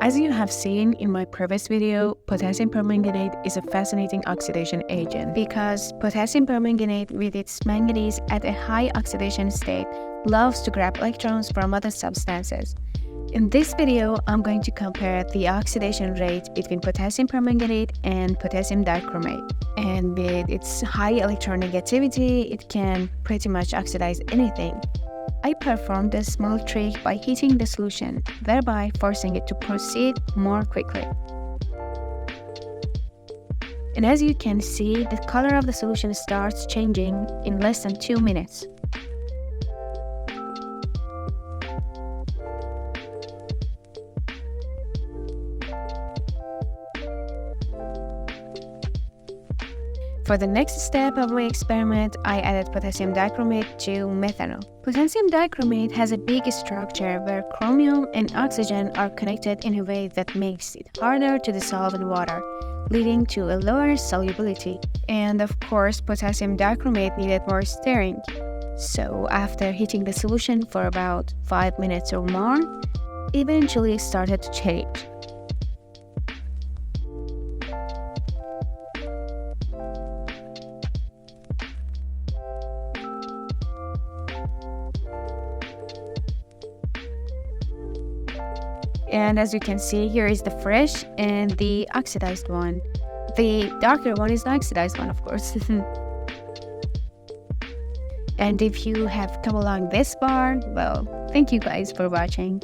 As you have seen in my previous video, potassium permanganate is a fascinating oxidation agent because potassium permanganate, with its manganese at a high oxidation state, loves to grab electrons from other substances. In this video, I'm going to compare the oxidation rate between potassium permanganate and potassium dichromate. And with its high electronegativity, it can pretty much oxidize anything. I performed a small trick by heating the solution, thereby forcing it to proceed more quickly. And as you can see, the color of the solution starts changing in less than 2 minutes. For the next step of my experiment, I added potassium dichromate to methanol. Potassium dichromate has a big structure where chromium and oxygen are connected in a way that makes it harder to dissolve in water, leading to a lower solubility. And of course, potassium dichromate needed more stirring. So after heating the solution for about 5 minutes or more, eventually it started to change. And as you can see, here is the fresh and the oxidized one. The darker one is the oxidized one, of course. And if you have come along this far, well, thank you guys for watching.